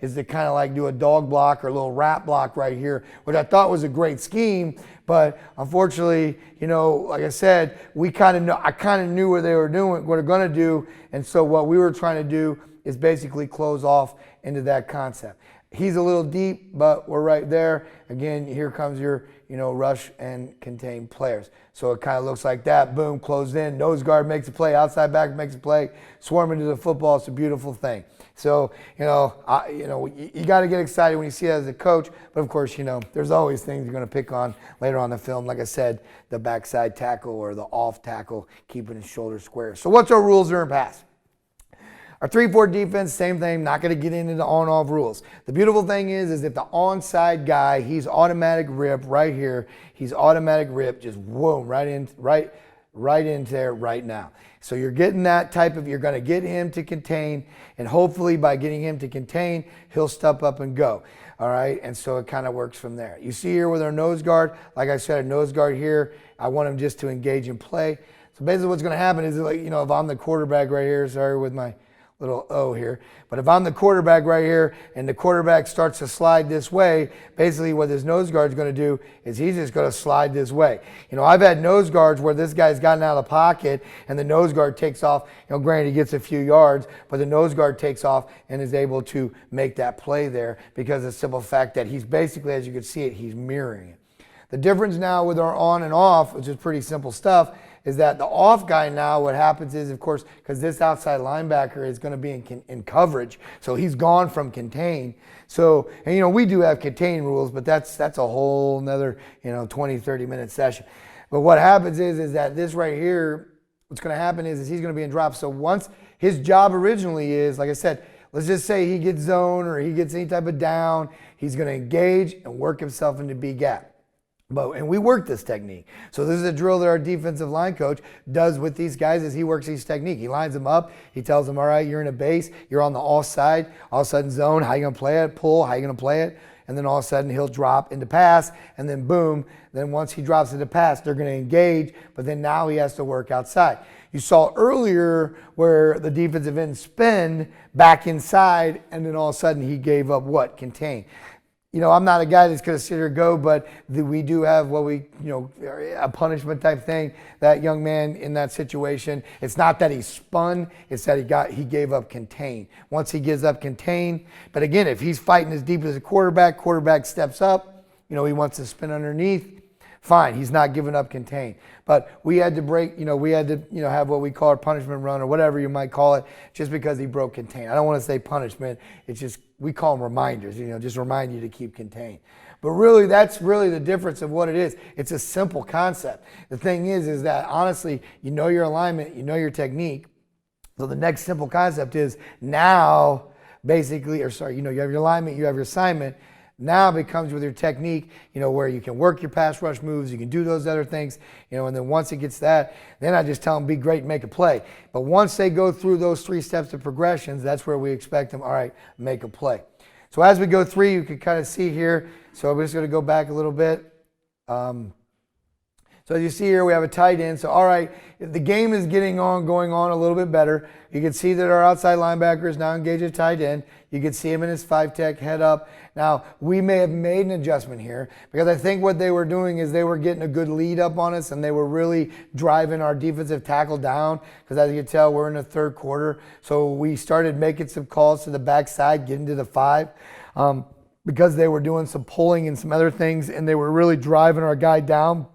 is to kind of like do a dog block or a little rat block right here, which I thought was a great scheme. But unfortunately, like I said, I kind of knew what they were doing, what they're going to do. And so what we were trying to do is basically close off into that concept. He's a little deep, but we're right there. Again, here comes your, rush and contain players. So it kind of looks like that. Boom, closed in. Nose guard makes a play. Outside back makes a play. Swarm into the football. It's a beautiful thing. So, you got to get excited when you see it as a coach. But of course, there's always things you're going to pick on later on in the film. Like I said, the backside tackle or the off tackle, keeping his shoulders square. So what's our rules during pass? Our 3-4 defense, same thing, not going to get into the on-off rules. The beautiful thing is if the onside guy, he's automatic rip right here. He's automatic rip, just whoom, right into there right now. So you're getting that you're going to get him to contain, and hopefully by getting him to contain, he'll step up and go. All right, and so it kind of works from there. You see here with our nose guard, like I said, a nose guard here, I want him just to engage and play. So basically what's going to happen is, if I'm the quarterback right here, sorry with my little O here. But if I'm the quarterback right here and the quarterback starts to slide this way, basically what this nose guard is going to do is he's just going to slide this way. I've had nose guards where this guy's gotten out of the pocket and the nose guard takes off. Granted, he gets a few yards, but the nose guard takes off and is able to make that play there because of the simple fact that he's basically, as you can see it, he's mirroring it. The difference now with our on and off, which is pretty simple stuff, is that the off guy now, what happens is, of course, because this outside linebacker is going to be in coverage, so he's gone from contain. So, and we do have contain rules, but that's a whole nother 20, 30-minute session. But what happens is that this right here, what's going to happen is he's going to be in drop. So once his job originally is, like I said, let's just say he gets zone or he gets any type of down, he's going to engage and work himself into B gap. And we work this technique. So this is a drill that our defensive line coach does with these guys as he works these technique. He lines them up. He tells them, all right, you're in a base. You're on the offside. All of a sudden zone. How you going to play it? Pull. How you going to play it? And then all of a sudden he'll drop into pass. And then boom. Then once he drops into pass, they're going to engage. But then now he has to work outside. You saw earlier where the defensive end spin back inside. And then all of a sudden he gave up what? Contain. You know, I'm not a guy that's going to sit here and go, but we do have what we, a punishment type thing. That young man in that situation, it's not that he spun, it's that he gave up contain. Once he gives up contain, but again, if he's fighting as deep as a quarterback steps up, he wants to spin underneath, fine, he's not giving up contain. But we had to break, we had to, have what we call a punishment run or whatever you might call it, just because he broke contain. I don't want to say punishment, it's just, we call them reminders, just remind you to keep contained. But really, that's really the difference of what it is. It's a simple concept. The thing is that honestly, you know your alignment, you know your technique. So the next simple concept is now, basically, you have your alignment, you have your assignment. Now it becomes with your technique, where you can work your pass rush moves, you can do those other things, and then once it gets that, then I just tell them be great and make a play. But once they go through those 3 steps of progressions, that's where we expect them, all right, make a play. So as we go through, you can kind of see here, so I'm just going to go back a little bit. So as you see here, we have a tight end. So all right, the game is going on a little bit better. You can see that our outside linebacker is now engaged at tight end. You can see him in his 5-tech head up. Now, we may have made an adjustment here because I think what they were doing is they were getting a good lead up on us and they were really driving our defensive tackle down because as you can tell, we're in the third quarter. So we started making some calls to the backside, getting to the 5 because they were doing some pulling and some other things and they were really driving our guy down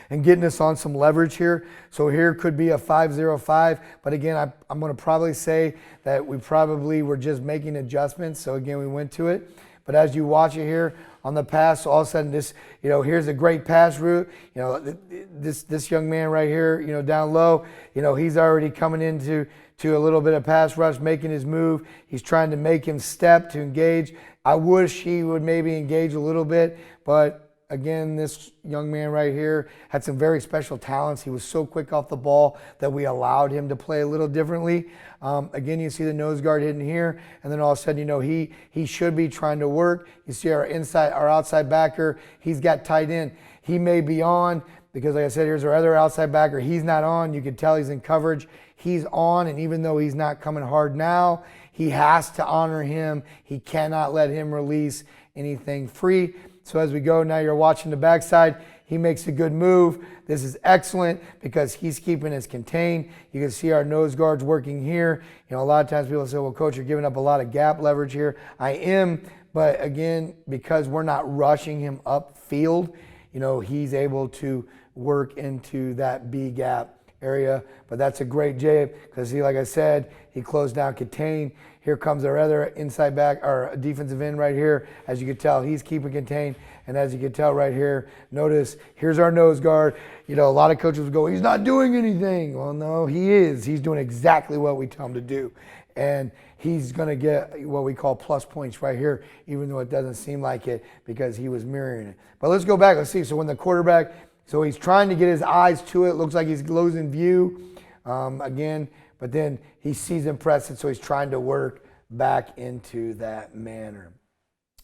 and getting us on some leverage here. So here could be a 5-0-5. But again, I'm going to probably say that we probably were just making adjustments. So again, we went to it. But as you watch it here on the pass, all of a sudden this, here's a great pass route. This young man right here, down low, he's already coming into a little bit of pass rush, making his move. He's trying to make him step to engage. I wish he would maybe engage a little bit, but again, this young man right here had some very special talents. He was so quick off the ball that we allowed him to play a little differently. Again, you see the nose guard hidden here, and then all of a sudden, he should be trying to work. You see our outside backer. He's got tight end. He may be on because, like I said, here's our other outside backer. He's not on. You can tell he's in coverage. He's on, and even though he's not coming hard now, he has to honor him. He cannot let him release anything free. So as we go, now you're watching the backside. He makes a good move. This is excellent because he's keeping us contained. You can see our nose guards working here. A lot of times people say, well, coach, you're giving up a lot of gap leverage here. I am, but again, because we're not rushing him upfield, he's able to work into that B gap area. But that's a great jab because like I said, he closed down contain. Here comes our other inside back, our defensive end right here. As you can tell, he's keeping contained. And as you can tell right here, notice, here's our nose guard. A lot of coaches would go, he's not doing anything. Well, no, he is. He's doing exactly what we tell him to do. And he's going to get what we call plus points right here, even though it doesn't seem like it because he was mirroring it. But let's go back. Let's see. So when the quarterback, so he's trying to get his eyes to it. Looks like he's losing view again. But then he sees him press it, so he's trying to work back into that manner.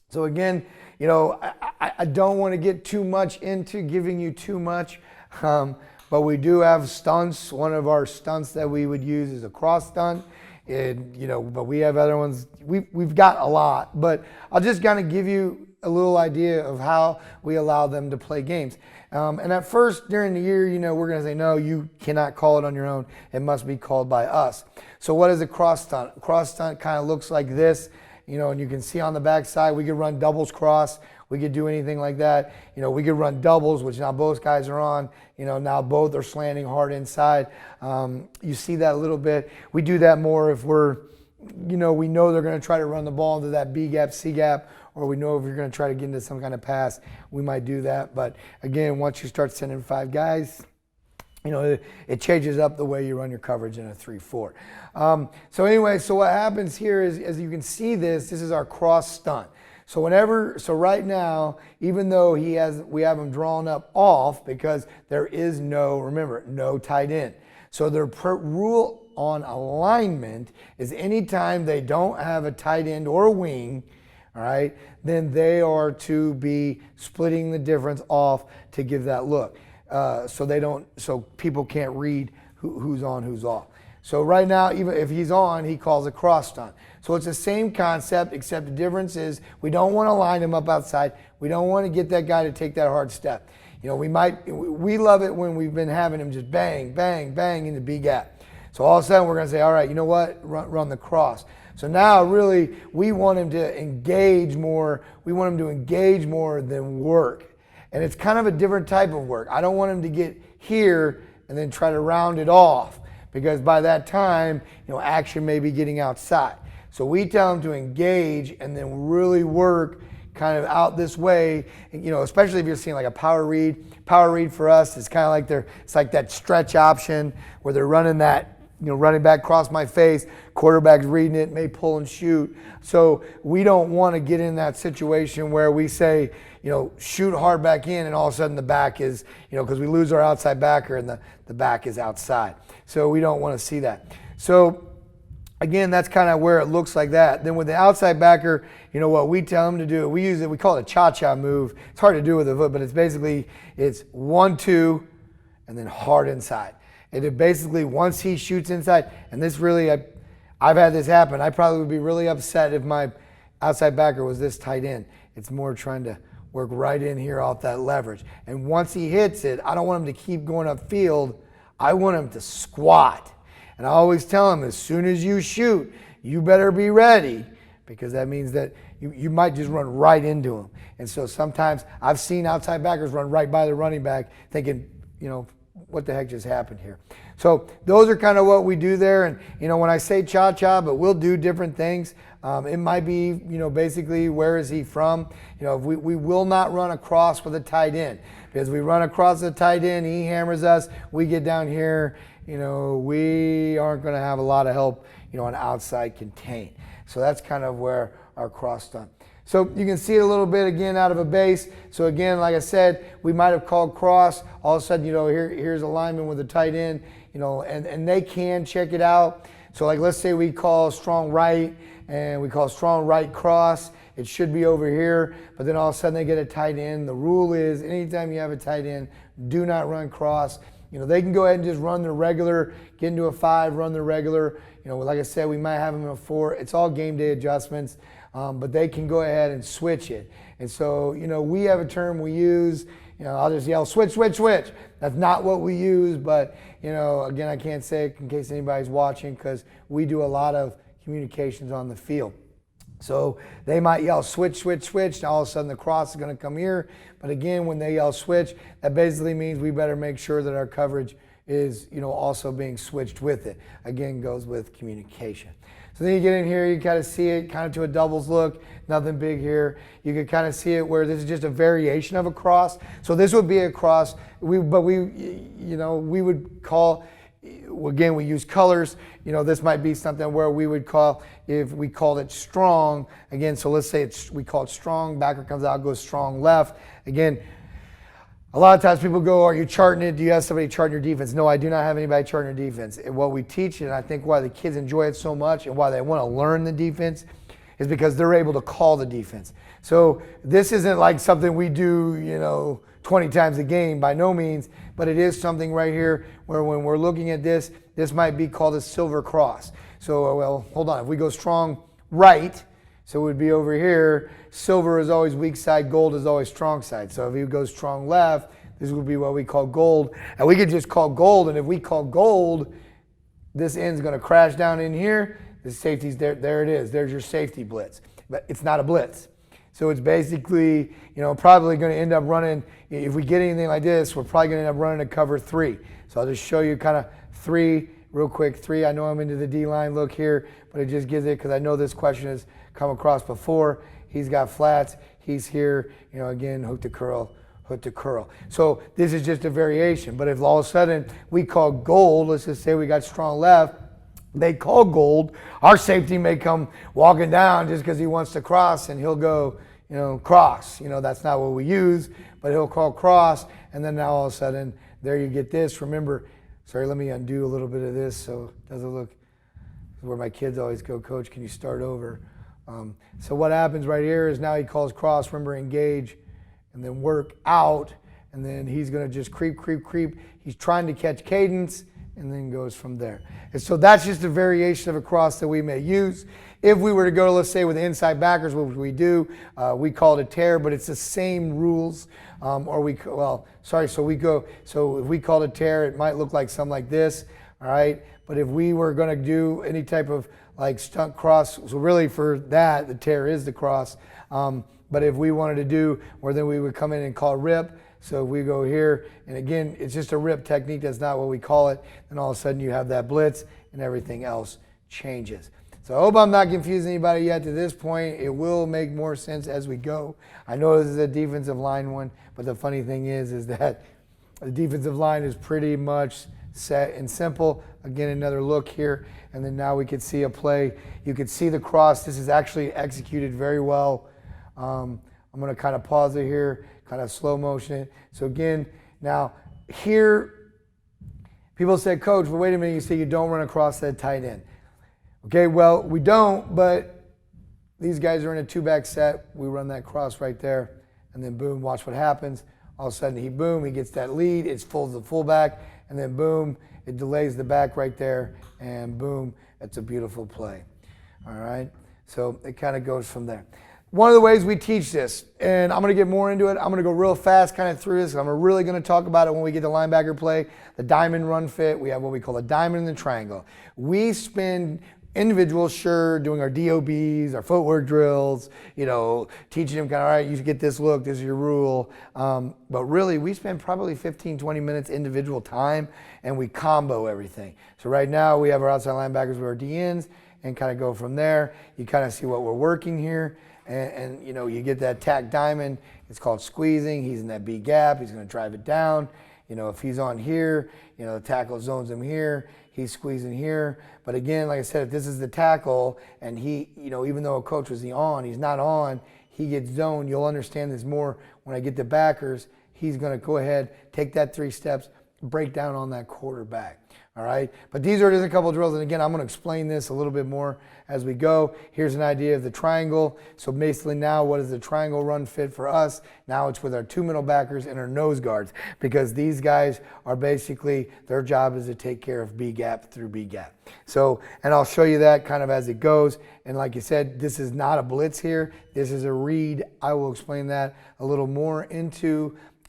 So again, I don't want to get too much into giving you too much, but we do have stunts. One of our stunts that we would use is a cross stunt. But we have other ones. We've got a lot, but I'll just kind of give you a little idea of how we allow them to play games. And at first, during the year, we're going to say, no, you cannot call it on your own. It must be called by us. So what is a cross stunt? A cross stunt kind of looks like this, and you can see on the back side, we could run doubles cross. We could do anything like that. We could run doubles, which now both guys are on. Now both are slanting hard inside. You see that a little bit. We do that more if we know they're going to try to run the ball into that B gap, C gap, or we know if you're going to try to get into some kind of pass, we might do that. But again, once you start sending 5 guys, it changes up the way you run your coverage in a 3-4. So what happens here is, as you can see this is our cross stunt. So right now, even though we have him drawn up off because there is remember, no tight end. So the rule on alignment is anytime they don't have a tight end or a wing, all right, then they are to be splitting the difference off to give that look. So people can't read who's on, who's off. So right now, even if he's on, he calls a cross stunt. So it's the same concept, except the difference is we don't want to line him up outside. We don't want to get that guy to take that hard step. We love it when we've been having him just bang, bang, bang in the B gap. So all of a sudden we're going to say, all right, you know what? Run the cross. So now really we want him to engage more. We want him to engage more than work. And it's kind of a different type of work. I don't want him to get here and then try to round it off, because by that time, action may be getting outside. So we tell them to engage and then really work kind of out this way. Especially if you're seeing like a power read. Power read for us is kind of like it's like that stretch option where they're running that, running back across my face, quarterback's reading it, may pull and shoot. So we don't want to get in that situation where we say, shoot hard back in, and all of a sudden the back is, because we lose our outside backer and the back is outside. So we don't want to see that. So again, that's kind of where it looks like that. Then with the outside backer, what we tell them to do, we call it a cha-cha move. It's hard to do with a foot, but it's 1-2, and then hard inside. And it basically, once he shoots inside, and this really, I've had this happen. I probably would be really upset if my outside backer was this tight end. It's more trying to work right in here off that leverage. And once he hits it, I don't want him to keep going upfield. I want him to squat. And I always tell him, as soon as you shoot, you better be ready, because that means that you might just run right into him. And so sometimes I've seen outside backers run right by the running back thinking, what the heck just happened here? So those are kind of what we do there. And, when I say cha-cha, but we'll do different things. It might be, basically, where is he from? We will not run across with a tight end, because we run across the tight end, he hammers us, we get down here, we aren't going to have a lot of help, on outside contain. So that's kind of where our cross stunt. So you can see it a little bit again out of a base. So again, like I said, we might have called cross. All of a sudden, here's a lineman with a tight end, and they can check it out. So like, let's say we call strong right, and we call strong right cross. It should be over here, but then all of a sudden they get a tight end. The rule is anytime you have a tight end, do not run cross. They can go ahead and just run their regular, get into a 5, run their regular. Like I said, we might have them in a 4. It's all game day adjustments, but they can go ahead and switch it. And so, we have a term we use. I'll just yell, switch, switch, switch. That's not what we use, but, again, I can't say it in case anybody's watching, because we do a lot of communications on the field. So they might yell switch, switch, switch, and all of a sudden the cross is going to come here. But again, when they yell switch, that basically means we better make sure that our coverage is, also being switched with it. Again, goes with communication. So then you get in here, you kind of see it kind of to a doubles look, nothing big here. You can kind of see it where this is just a variation of a cross. So this would be a cross, we would call, again, we use colors. This might be something where we would call, if we called it strong, again, so let's say we call it strong, backer comes out, goes strong left. Again, a lot of times people go, are you charting it? Do you have somebody charting your defense? No, I do not have anybody charting your defense. And what we teach, and I think why the kids enjoy it so much and why they want to learn the defense, is because they're able to call the defense. So this isn't like something we do, 20 times a game, by no means, but it is something right here where when we're looking at this might be called a silver cross. So, well, hold on. If we go strong right, so it would be over here, silver is always weak side, gold is always strong side. So if you go strong left, this would be what we call gold. And we could just call gold, and if we call gold, this end's going to crash down in here. The safety's there. There it is. There's your safety blitz. But it's not a blitz. So it's basically, probably going to end up running, if we get anything like this, we're probably going to end up running a cover 3. So I'll just show you kind of 3 real quick. 3, I know I'm into the D-line look here, but it just gives it, because I know this question has come across before. He's got flats. He's here, again, hook to curl, hook to curl. So this is just a variation. But if all of a sudden we call gold, let's just say we got strong left, they call gold, our safety may come walking down just because he wants to cross, and he'll go, cross. That's not what we use, but he'll call cross, and then now all of a sudden, there you get this. Remember, sorry, let me undo a little bit of this so it doesn't look where my kids always go, Coach, can you start over? So what happens right here is now he calls cross, remember, engage, and then work out, and then he's going to just creep, creep, creep. He's trying to catch cadence, and then goes from there. And so that's just a variation of a cross that we may use. If we were to go, let's say, with the inside backers, which we do, we call it a tear, but it's the same rules. So if we call it a tear, it might look like something like this, all right? But if we were going to do any type of like stunt cross, so really for that, the tear is the cross. But if we wanted to do, or then we would come in and call rip. So if we go here, and again, it's just a rip technique. That's not what we call it. Then all of a sudden you have that blitz and everything else changes. So I hope I'm not confusing anybody yet to this point. It will make more sense as we go. I know this is a defensive line one, but the funny thing is that the defensive line is pretty much set and simple. Again, another look here, and then now we could see a play. You could see the cross. This is actually executed very well. I'm going to kind of pause it here, kind of slow motion it. So again, now here, people said, Coach, but wait a minute, you say you don't run across that tight end. Okay, well, we don't, but these guys are in a two-back set. We run that cross right there, and then boom, watch what happens. All of a sudden, he gets that lead. It's full to the fullback, and then boom, it delays the back right there, and boom, it's a beautiful play. All right, so it kind of goes from there. One of the ways we teach this, and I'm going to get more into it, I'm going to go real fast kind of through this. I'm really going to talk about it when we get to linebacker play, the diamond run fit. We have what we call a diamond and the triangle. We spend individuals, sure, doing our DOBs, our footwork drills, teaching them kind of, all right, you get this look, this is your rule. But really, we spend probably 15, 20 minutes individual time, and we combo everything. So right now, we have our outside linebackers with our DNs, and kind of go from there. You kind of see what we're working here. And you get that tack diamond. It's called squeezing. He's in that B gap. He's going to drive it down. If he's on here, the tackle zones him here. He's squeezing here. But again, like I said, if this is the tackle and he, even though a coach was he's not on, he gets zoned. You'll understand this more when I get the backers. He's going to go ahead, take that 3 steps, break down on that quarterback. All right, but these are just a couple of drills, and again, I'm going to explain this a little bit more as we go. Here's an idea of the triangle. So basically now, what is the triangle run fit for us? Now it's with our 2 middle backers and our nose guards, because these guys are basically, their job is to take care of B gap through B gap. So, and I'll show you that kind of as it goes. And like you said, this is not a blitz here. This is a read. I will explain that a little more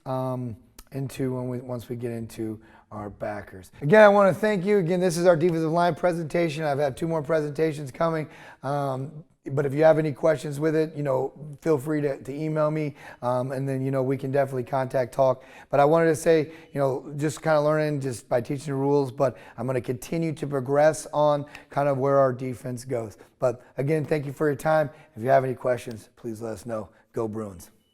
once we get into our backers. Again, I want to thank you. Again, this is our defensive line presentation. I've had 2 more presentations coming. But if you have any questions with it, feel free to email me. And then, we can definitely talk. But I wanted to say, just kind of learning just by teaching the rules, but I'm going to continue to progress on kind of where our defense goes. But again, thank you for your time. If you have any questions, please let us know. Go Bruins.